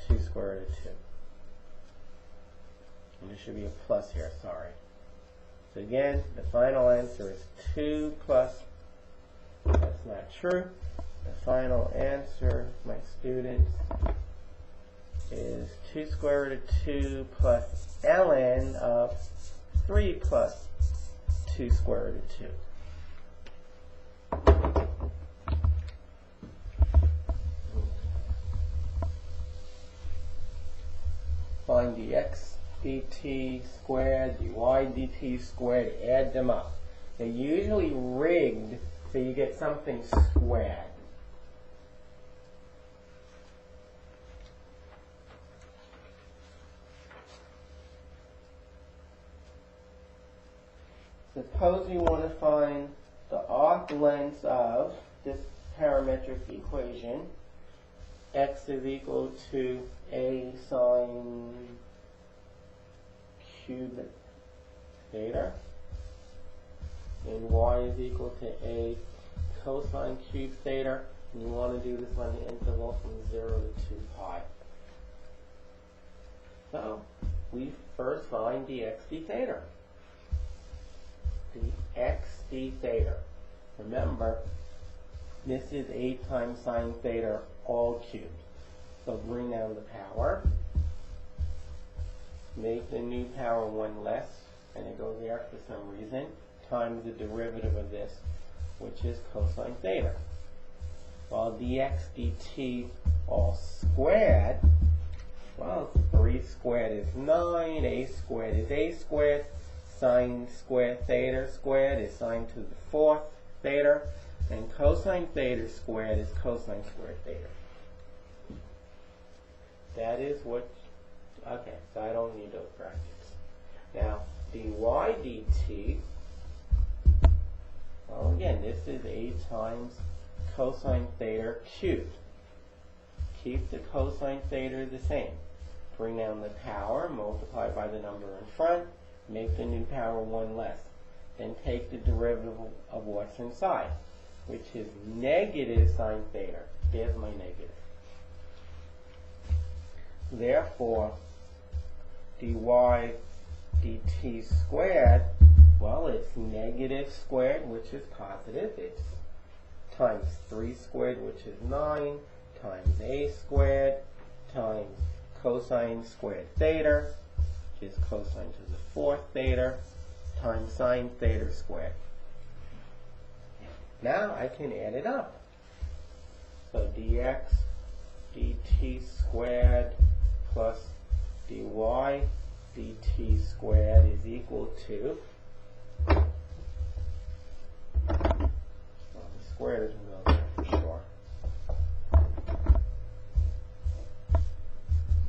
2 square root of 2. And there should be a plus here, sorry. So again, the final answer is 2 plus, that's not true. The final answer, my students, is 2 square root of 2 plus ln of 3 plus 2 square root of 2. dx dt squared, dy dt squared, add them up. They're usually rigged so you get something squared. Suppose we want to find the arc length of this parametric equation. X is equal to a sine cube theta, and y is equal to a cosine cube theta. And you want to do this on the interval from 0 to 2 pi. So we first find dx d theta. Dx d theta. Remember, this is a times sine theta all cubed. So bring down the power. Make the new power 1 less, and it goes there for some reason, times the derivative of this, which is cosine theta. While dx dt all squared, well, 3 squared is 9, a squared is a squared, sine squared theta squared is sine to the 4th theta, and cosine theta squared is cosine squared theta. That is what, okay, so I don't need those brackets. Now, dy dt, well again, this is a times cosine theta cubed. Keep the cosine theta the same. Bring down the power, multiply by the number in front, make the new power 1 less. Then take the derivative of what's inside, which is negative sine theta. There's my negative. Therefore, dy dt squared, well, it's negative squared, which is positive. It's times 3 squared, which is 9, times a squared, times cosine squared theta, which is cosine to the 4th theta, times sine theta squared. Now I can add it up. So dx dt squared plus dy dt squared is equal to, well, the squared isn't going there for sure,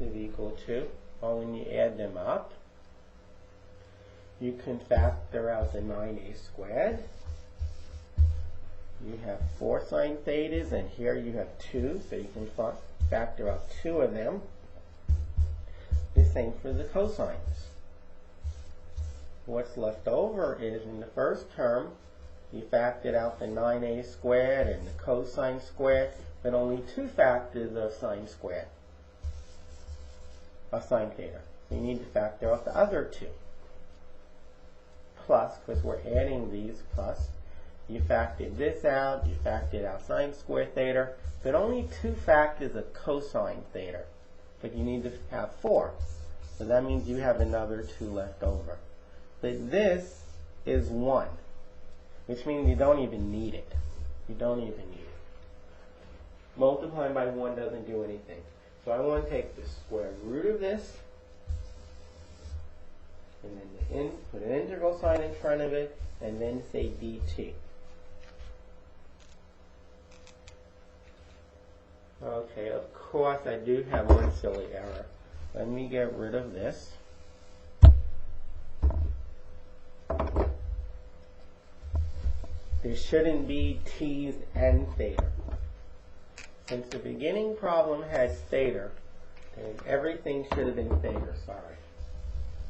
is equal to, well, when you add them up, you can factor out the 9a squared. You have 4 sine thetas, and here you have 2, so you can factor out 2 of them. The same for the cosines. What's left over is, in the first term, you factored out the 9a squared and the cosine squared, but only 2 factors of sine squared, of sine theta. So you need to factor out the other 2. Plus, because we're adding these plus, you factored this out, you factored out sine squared theta, but only 2 factors of cosine theta. But you need to have 4. So that means you have another 2 left over. But this is 1, which means you don't even need it. You don't even need it. Multiplying by 1 doesn't do anything. So I want to take the square root of this, and then put an integral sign in front of it, and then say dt. Okay, of course I do have one silly error. Let me get rid of this. There shouldn't be t's and theta. Since the beginning problem has theta, then everything should have been theta, sorry.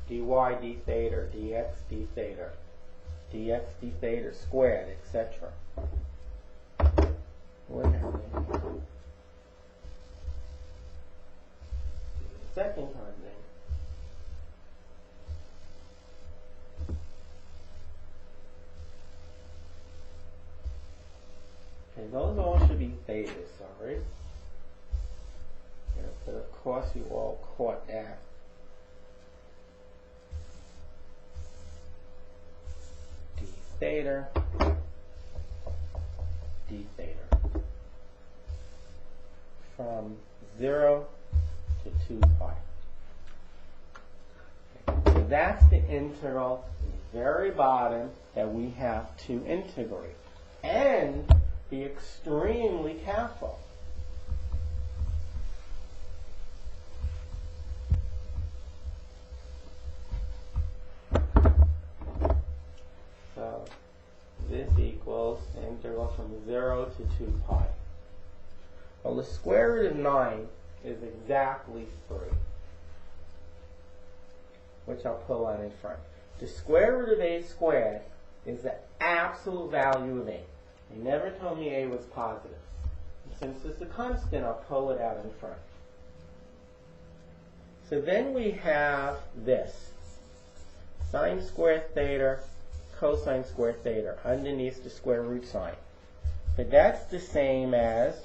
dy d theta, dx d theta, dx d theta squared, etc. What happened? Second time then. Okay, those all should be theta, sorry. Yeah, but of course you all caught that. D theta, d theta. From 0 to 2 pi. that's the integral at the very bottom that we have to integrate. And be extremely careful. So this equals the integral from 0 to 2 pi. Well, the square root of 9 is exactly 3, which I'll pull out in front. The square root of a squared is the absolute value of a. They never told me a was positive. Since it's a constant, I'll pull it out in front. So then we have this. Sine squared theta, cosine squared theta, underneath the square root sign. But that's the same as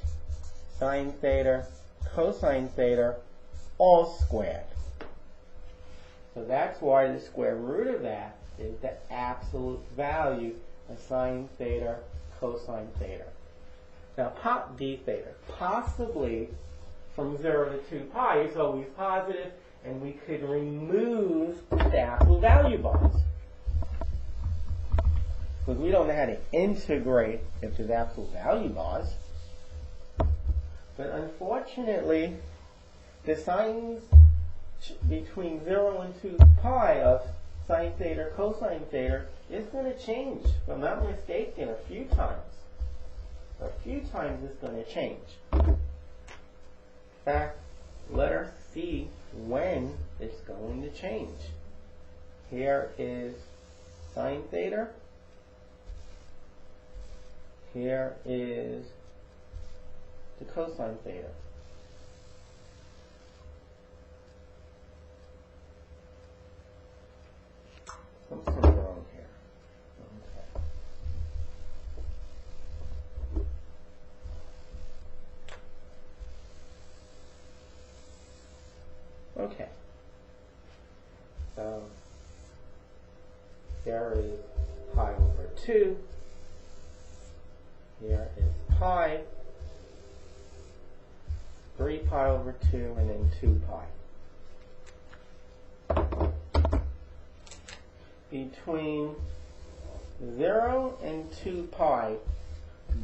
sine theta, cosine theta, all squared. So that's why the square root of that is the absolute value of sine theta, cosine theta. Now, d theta, possibly from 0 to 2 pi is always positive, and we could remove the absolute value bars. Because we don't know how to integrate if there's absolute value bars. But unfortunately, the signs between 0 and 2 pi of sine theta, cosine theta is going to change, if I'm not mistaken, a few times. A few times it's going to change. In fact, let us see when it's going to change. Here is sine theta. Here is the cosine theta. Something's wrong here. Okay. So there is pi over 2. Here is pi, 3 pi over 2, and then 2 pi. Between 0 and 2 pi,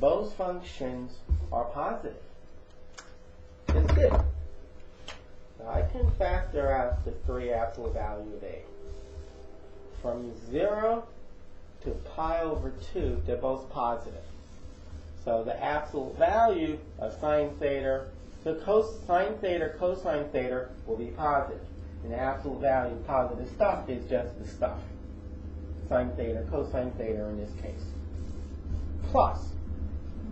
both functions are positive. It's good. So I can factor out the 3 absolute value of a. From 0 to pi over 2, they're both positive. So the absolute value of sine theta, so sine theta, cosine theta will be positive. And the absolute value of positive stuff is just the stuff. Sine theta, cosine theta in this case. Plus,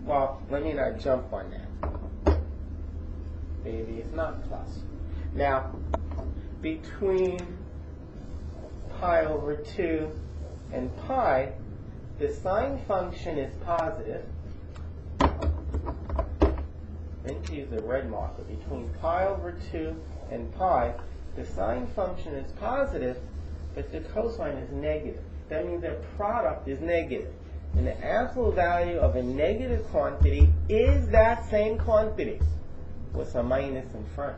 well, let me not jump on that. Maybe it's not plus. Now, between pi over 2 and pi, the sine function is positive. I need to use the red marker. Between pi over 2 and pi, the sine function is positive, but the cosine is negative. That means the product is negative. And the absolute value of a negative quantity is that same quantity with a minus in front.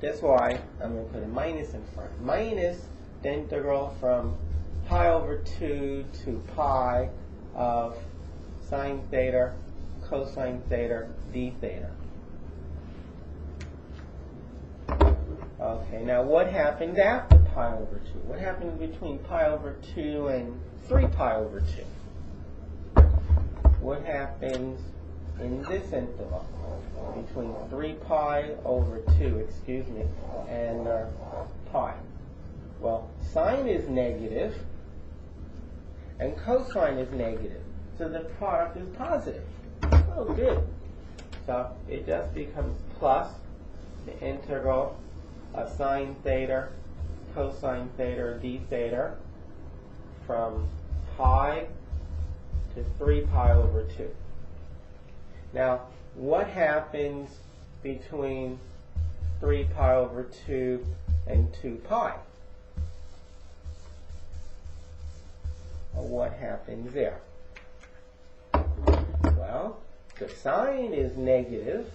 That's why I'm going to put a minus in front. Minus the integral from pi over 2 to pi of sine theta, cosine theta, d theta. Okay, now what happens after pi over 2? What happens between pi over 2 and 3 pi over 2? What happens in this interval between 3 pi over 2, and pi? Well, sine is negative and cosine is negative, so the product is positive. Oh, good. So it just becomes plus the integral of sine theta, cosine theta, d theta from pi to 3 pi over 2. Now, what happens between 3 pi over 2 and 2 pi? Well, what happens there? Well, the sine is negative,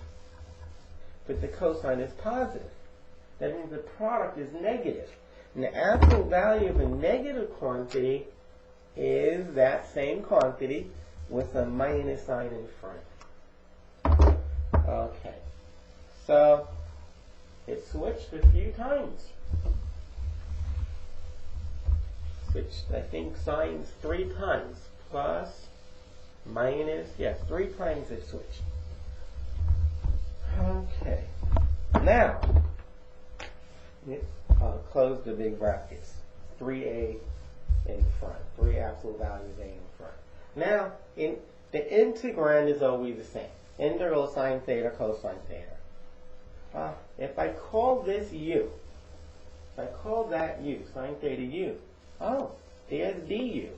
but the cosine is positive. That means the product is negative. And the absolute value of a negative quantity is that same quantity with a minus sign in front. Okay. So it switched a few times. Switched, I think, signs 3 times. Plus, minus, yes, 3 times it switched. Okay. Now, close the big brackets. 3a in front. 3 absolute values a in front. Now, the integrand is always the same. Integral sine theta cosine theta. If I call this u, if I call that u, sine theta u, oh, there's du.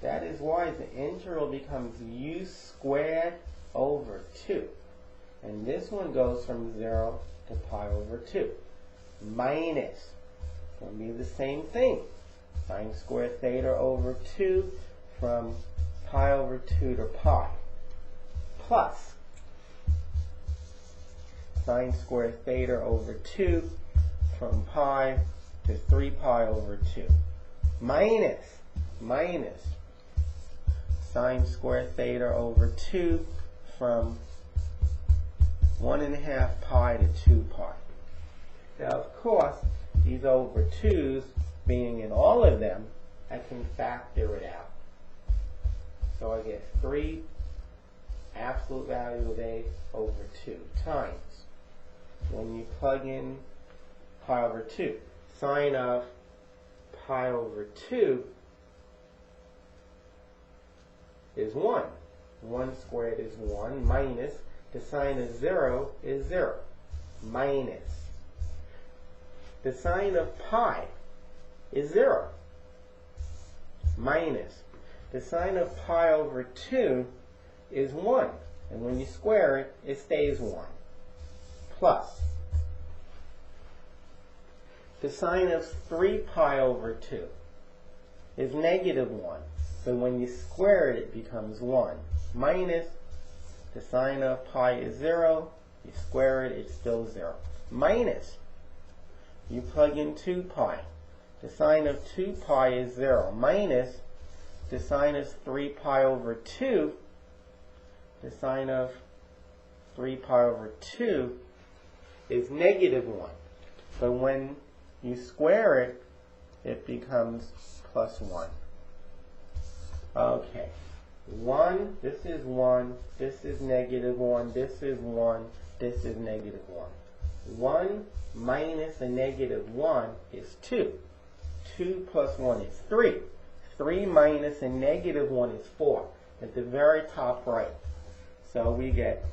That is why the integral becomes u squared over 2. And this one goes from 0 to pi over 2. Minus, going to be the same thing. Sine squared theta over 2 from pi over 2 to pi. Plus, sine squared theta over 2 from pi to 3 pi over 2. Minus sine squared theta over 2 from 1.5 pi to 2 pi. Now, of course, these over 2's being in all of them, I can factor it out. So I get 3 absolute value of a over 2 times. When you plug in pi over 2, sine of pi over 2 is 1. 1 squared is 1 minus the sine of 0 is 0. Minus the sine of pi is 0. Minus the sine of pi over 2 is 1. And when you square it, it stays 1. Plus the sine of 3 pi over 2 is negative 1. So when you square it, it becomes 1. Minus the sine of pi is 0. You square it, it's still 0. Minus, you plug in 2 pi. The sine of 2 pi is 0. Minus the sine of 3 pi over 2. The sine of 3 pi over 2 is negative 1. But when you square it, it becomes plus 1. Okay. 1, this is 1, this is negative 1, this is 1, this is negative 1. 1 minus a negative 1 is 2. 2 plus 1 is 3. 3 minus a negative 1 is 4. At the very top right. So we get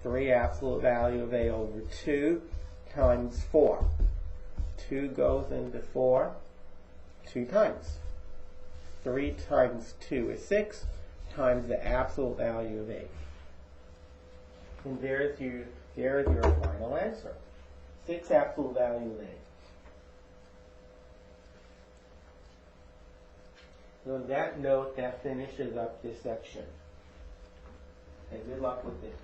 3 absolute value of a over 2 times 4. 2 goes into 4 2 times. 3 times 2 is 6 times the absolute value of a. And there's your final answer. 6 absolute value of a. So on that note, that finishes up this section. And good luck with it.